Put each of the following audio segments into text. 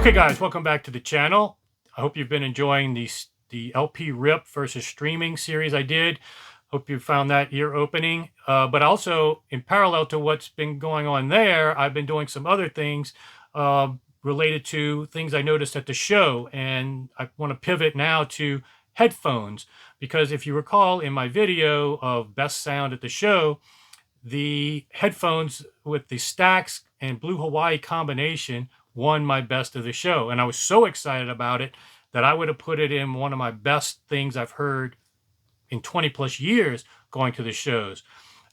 Okay guys, welcome back to the channel. I hope you've been enjoying the LP rip versus streaming series I did. Hope you found that ear-opening. But also, in parallel to what's been going on there, I've been doing some other things related to things I noticed at the show. And I want to pivot now to headphones. Because if you recall in my video of best sound at the show, the headphones with the Stax and Blue Hawaii combination won my best of the show. And I was so excited about it that I would have put it in one of my best things I've heard in 20 plus years going to the shows.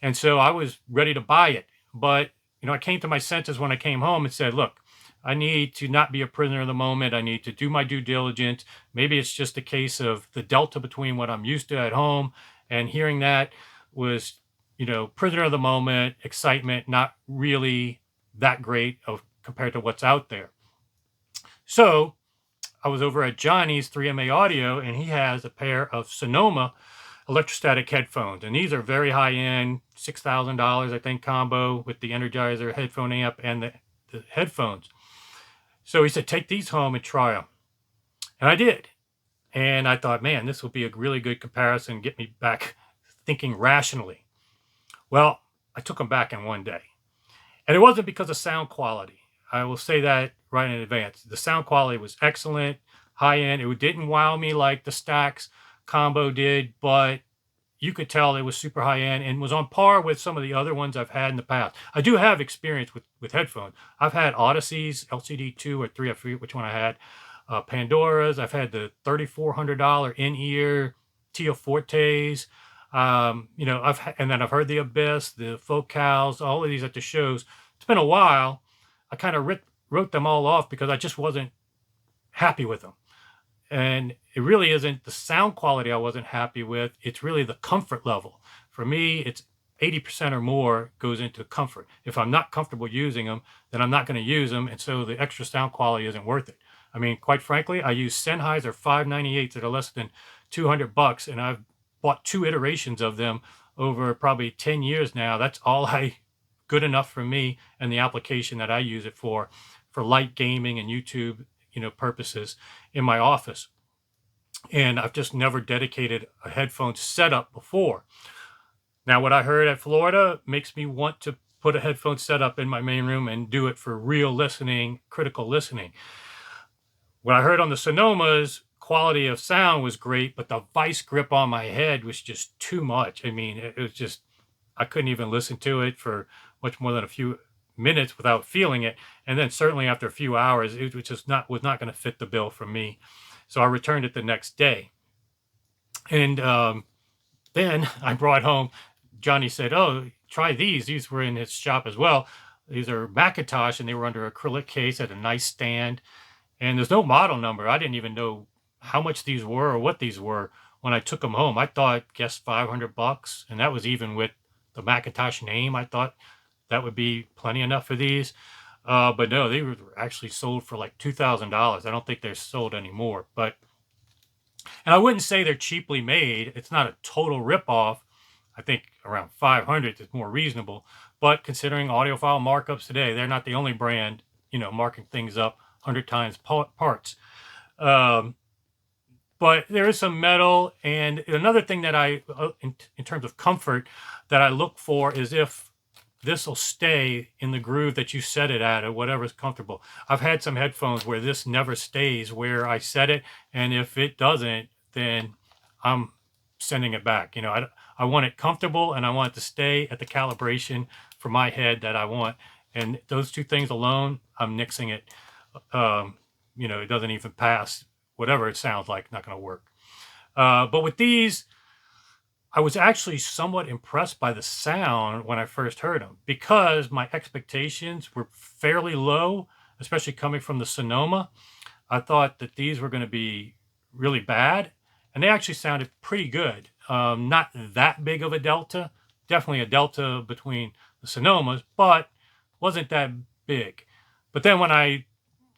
And so I was ready to buy it. But, I came to my senses when I came home and said, look, I need to not be a prisoner of the moment. I need to do my due diligence. Maybe it's just a case of the delta between what I'm used to at home and hearing that was, prisoner of the moment, excitement, not really that great compared to what's out there. So I was over at Johnny's 3MA Audio, and he has a pair of Sonoma Electrostatic Headphones. And these are very high-end, $6,000, I think, combo with the Energizer headphone amp and the headphones. So he said, take these home and try them. And I did. And I thought, man, this will be a really good comparison, get me back thinking rationally. Well, I took them back in one day. And it wasn't because of sound quality. I will say that right in advance. The sound quality was excellent, high-end. It didn't wow me like the Stax combo did, but you could tell it was super high-end and was on par with some of the other ones I've had in the past. I do have experience with headphones. I've had Audeze's LCD2 or 3, I forget which one I had. Pandora's. I've had the $3,400 in-ear Tia Fortes. And then I've heard the Abyss, the Focals, all of these at the shows. It's been a while. I kind of wrote them all off because I just wasn't happy with them. And it really isn't the sound quality I wasn't happy with. It's really the comfort level. For me, it's 80% or more goes into comfort. If I'm not comfortable using them, then I'm not going to use them. And so the extra sound quality isn't worth it. I mean, quite frankly, I use Sennheiser 598s that are less than $200, and I've bought 2 iterations of them over probably 10 years now. That's all good enough for me and the application that I use it for light gaming and YouTube, purposes in my office. And I've just never dedicated a headphone setup before. Now, what I heard at Florida makes me want to put a headphone setup in my main room and do it for real listening, critical listening. What I heard on the Sonomas, quality of sound was great, but the vice grip on my head was just too much. I mean, it was just, I couldn't even listen to it for much more than a few minutes without feeling it. And then certainly after a few hours, it was not going to fit the bill for me. So I returned it the next day. And then I brought home, Johnny said, oh, try these. These were in his shop as well. These are McIntosh, and they were under acrylic case at a nice stand. And there's no model number. I didn't even know how much these were or what these were when I took them home. I guess $500, and that was even with the McIntosh name. I thought that would be plenty enough for these. But no, they were actually sold for like $2,000. I don't think they're sold anymore. And I wouldn't say they're cheaply made. It's not a total ripoff. I think around 500 is more reasonable. But considering audiophile markups today, they're not the only brand, marking things up 100 times parts. But there is some metal. And another thing that in terms of comfort, that I look for is if this will stay in the groove that you set it at or whatever's comfortable. I've had some headphones where this never stays where I set it. And if it doesn't, then I'm sending it back. I want it comfortable and I want it to stay at the calibration for my head that I want. And those two things alone, I'm nixing it. It doesn't even pass. Whatever it sounds like, not going to work. But with these, I was actually somewhat impressed by the sound when I first heard them because my expectations were fairly low, especially coming from the Sonoma. I thought that these were going to be really bad, and they actually sounded pretty good. Not that big of a delta, definitely a delta between the Sonomas, but wasn't that big. But then when I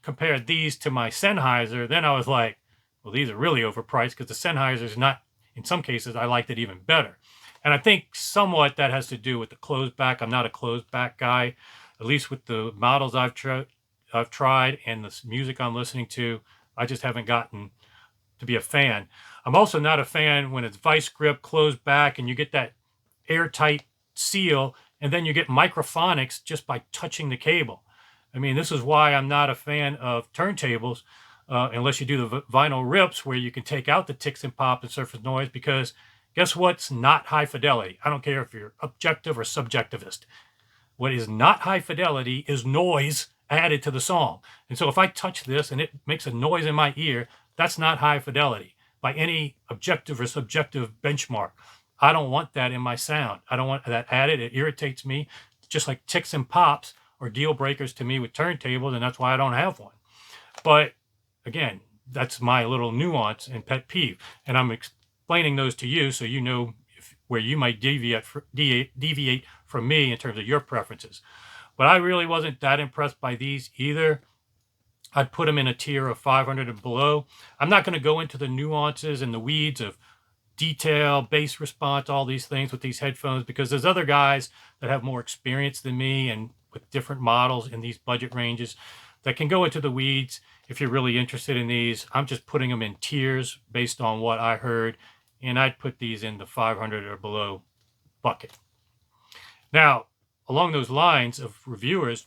compared these to my Sennheiser, then I was like, well, these are really overpriced because the Sennheiser's not, in some cases, I liked it even better. And I think somewhat that has to do with the closed back. I'm not a closed back guy, at least with the models I've I've tried and the music I'm listening to, I just haven't gotten to be a fan. I'm also not a fan when it's vice grip, closed back, and you get that airtight seal, and then you get microphonics just by touching the cable. I mean, this is why I'm not a fan of turntables, unless you do the vinyl rips where you can take out the ticks and pop and surface noise, because guess what's not high fidelity? I don't care if you're objective or subjectivist. What is not high fidelity is noise added to the song. And so if I touch this and it makes a noise in my ear, that's not high fidelity by any objective or subjective benchmark. I don't want that in my sound. I don't want that added. It irritates me, just like ticks and pops are deal breakers to me with turntables, and that's why I don't have one. But again, that's my little nuance and pet peeve, and I'm explaining those to you so you know where you might deviate from me in terms of your preferences. But I really wasn't that impressed by these either. I'd put them in a tier of 500 and below. I'm not going to go into the nuances and the weeds of detail, bass response, all these things with these headphones, because there's other guys that have more experience than me and with different models in these budget ranges that can go into the weeds if you're really interested in these. I'm just putting them in tiers based on what I heard, and I'd put these in the 500 or below bucket. Now, along those lines of reviewers,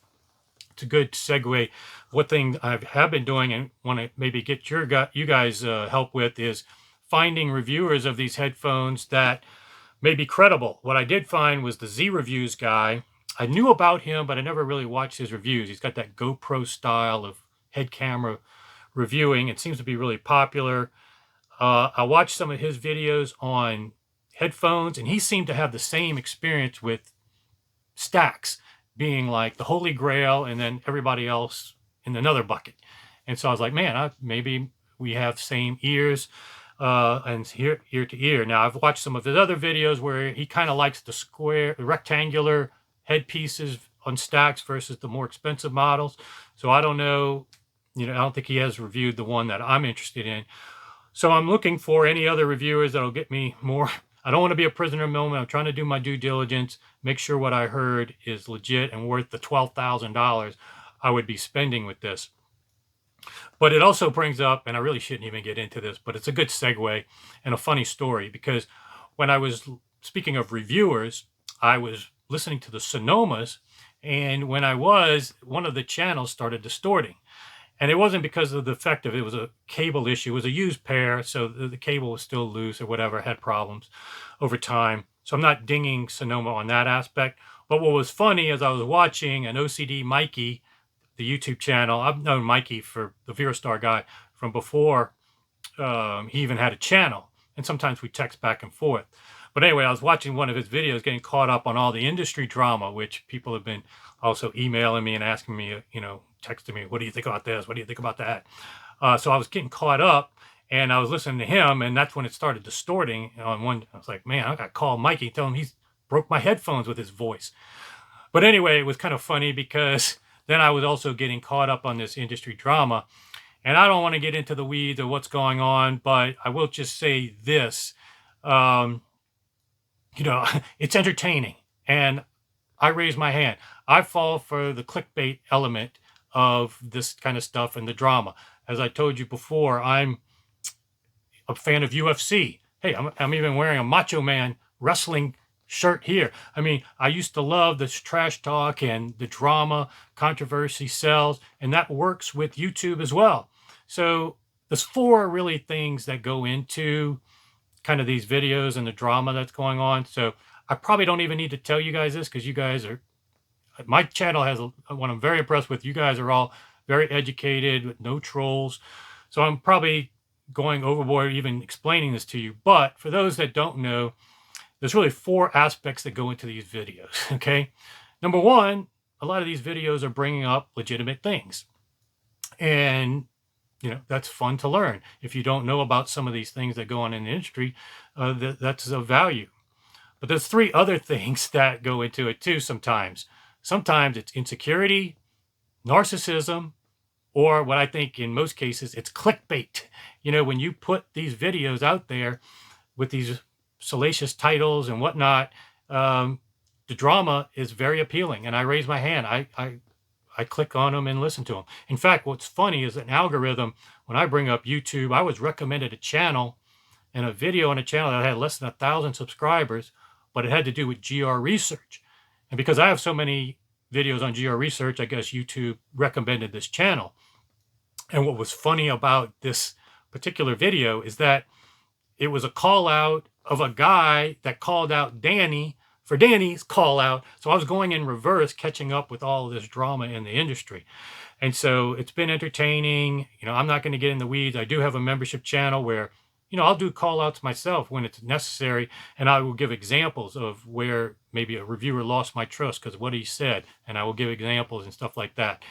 it's a good segue. One thing I have been doing and want to maybe get you guys help with is finding reviewers of these headphones that may be credible. What I did find was the Z Reviews guy. I knew about him, but I never really watched his reviews. He's got that GoPro style of head camera reviewing. It seems to be really popular. I watched some of his videos on headphones, and he seemed to have the same experience with Stax being like the holy grail and then everybody else in another bucket. And so I was like, man, maybe we have same ears and ear to ear. Now, I've watched some of his other videos where he kind of likes the rectangular headpieces on Stax versus the more expensive models. So I don't know, I don't think he has reviewed the one that I'm interested in. So I'm looking for any other reviewers that'll get me more. I don't want to be a prisoner of the moment. I'm trying to do my due diligence, make sure what I heard is legit and worth the $12,000 I would be spending with this. But it also brings up, and I really shouldn't even get into this, but it's a good segue and a funny story, because when I was speaking of reviewers, I was listening to the Sonomas, and when I was, one of the channels started distorting. And it wasn't because of the effect of it was a cable issue. It was a used pair, so the cable was still loose or whatever, had problems over time. So I'm not dinging Sonoma on that aspect. But what was funny is I was watching an OCD Mikey, the YouTube channel. I've known Mikey, for the VeraStar guy, from before he even had a channel. And sometimes we text back and forth. But anyway, I was watching one of his videos, getting caught up on all the industry drama, which people have been also emailing me and asking me, texting me, what do you think about this? What do you think about that? So I was getting caught up, and I was listening to him, and that's when it started distorting. On one, I was like, man, I got to call Mikey, tell him he's broke my headphones with his voice. But anyway, it was kind of funny because then I was also getting caught up on this industry drama. And I don't want to get into the weeds of what's going on, but I will just say this. It's entertaining, and I raise my hand. I fall for the clickbait element of this kind of stuff and the drama. As I told you before, I'm a fan of UFC. Hey, I'm even wearing a Macho Man wrestling shirt here. I mean, I used to love this trash talk and the drama, controversy sells, and that works with YouTube as well. So there's four really things that go into kind of these videos and the drama that's going on. So I probably don't even need to tell you guys this, because you guys are, my channel has what I'm very impressed with. You guys are all very educated with no trolls. So I'm probably going overboard even explaining this to you. But for those that don't know, there's really four aspects that go into these videos, okay? Number one, a lot of these videos are bringing up legitimate things. And that's fun to learn. If you don't know about some of these things that go on in the industry, that's of value. But there's three other things that go into it too sometimes. Sometimes it's insecurity, narcissism, or what I think in most cases, it's clickbait. When you put these videos out there with these salacious titles and whatnot, the drama is very appealing. And I raise my hand. I I click on them and listen to them. In fact, what's funny is an algorithm, when I bring up YouTube, I was recommended a channel and a video on a channel that had less than 1,000 subscribers, but it had to do with GR research. And because I have so many videos on GR research, I guess YouTube recommended this channel. And what was funny about this particular video is that it was a call out of a guy that called out Danny for Danny's call out. So I was going in reverse, catching up with all of this drama in the industry. And so it's been entertaining. You know, I'm not going to get in the weeds. I do have a membership channel where, you know, I'll do call outs myself when it's necessary. And I will give examples of where maybe a reviewer lost my trust because of what he said. And I will give examples and stuff like that.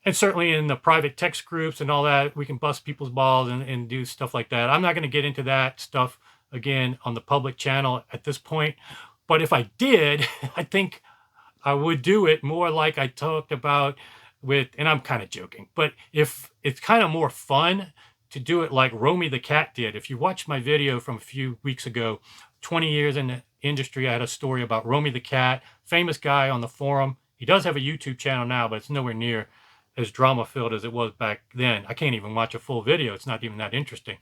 And certainly in the private text groups and all that, we can bust people's balls and do stuff like that. I'm not going to get into that stuff again on the public channel at this point. But if I did, I think I would do it more like I talked about with, and I'm kind of joking, but if it's kind of more fun to do it like Romy the Cat did. If you watched my video from a few weeks ago, 20 years in the industry, I had a story about Romy the Cat, famous guy on the forum. He does have a YouTube channel now, but it's nowhere near as drama-filled as it was back then. I can't even watch a full video. It's not even that interesting.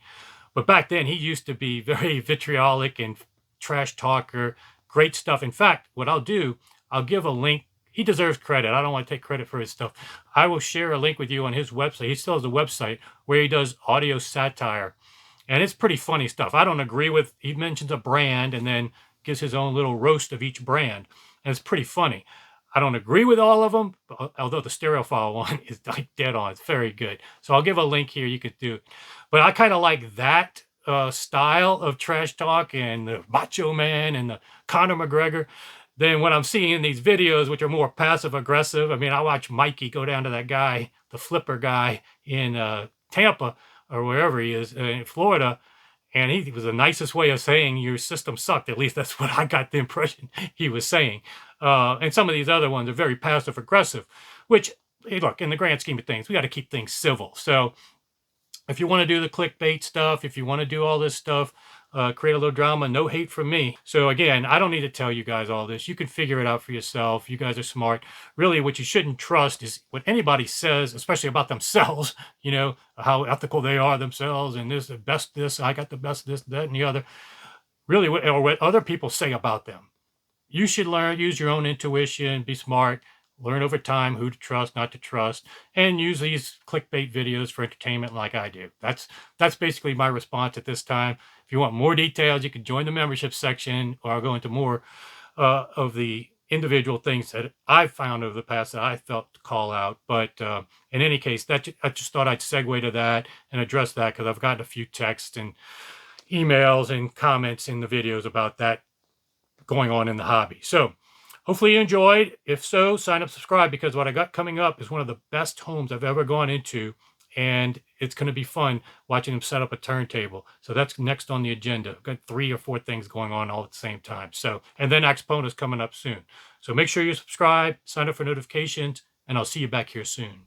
But back then, he used to be very vitriolic and trash talker, great stuff. In fact, what I'll do, I'll give a link. He deserves credit. I don't want to take credit for his stuff. I will share a link with you on his website. He still has a website where he does audio satire. And it's pretty funny stuff. I don't agree with, he mentions a brand and then gives his own little roast of each brand. And it's pretty funny. I don't agree with all of them, although the Stereophile one is like dead on. It's very good. So I'll give a link here. You could do it. But I kind of like that style of trash talk and the Macho Man and the Conor McGregor than what I'm seeing in these videos, which are more passive aggressive. I mean, I watch Mikey go down to that guy, the flipper guy in Tampa or wherever he is in Florida. And he was the nicest way of saying your system sucked. At least that's what I got the impression he was saying. And some of these other ones are very passive aggressive, which, hey, look, in the grand scheme of things, we got to keep things civil. So if you want to do the clickbait stuff, if you want to do all this stuff, create a little drama, no hate from me. So again, I don't need to tell you guys all this. You can figure it out for yourself. You guys are smart. Really, what you shouldn't trust is what anybody says, especially about themselves, you know, how ethical they are themselves and this, the best this, I got the best this, that, and the other. Really, or what other people say about them. You should learn, use your own intuition, be smart, learn over time who to trust, not to trust, and use these clickbait videos for entertainment like I do. That's basically my response at this time. If you want more details, you can join the membership section, or I'll go into more of the individual things that I've found over the past that I felt to call out. But in any case, I just thought I'd segue to that and address that because I've gotten a few texts and emails and comments in the videos about that going on in the hobby. So hopefully you enjoyed. If so, sign up, subscribe, because what I got coming up is one of the best homes I've ever gone into, and it's going to be fun watching them set up a turntable. So that's next on the agenda. I've got 3 or 4 things going on all at the same time. So, and then Expo is coming up soon. So make sure you subscribe, sign up for notifications, and I'll see you back here soon.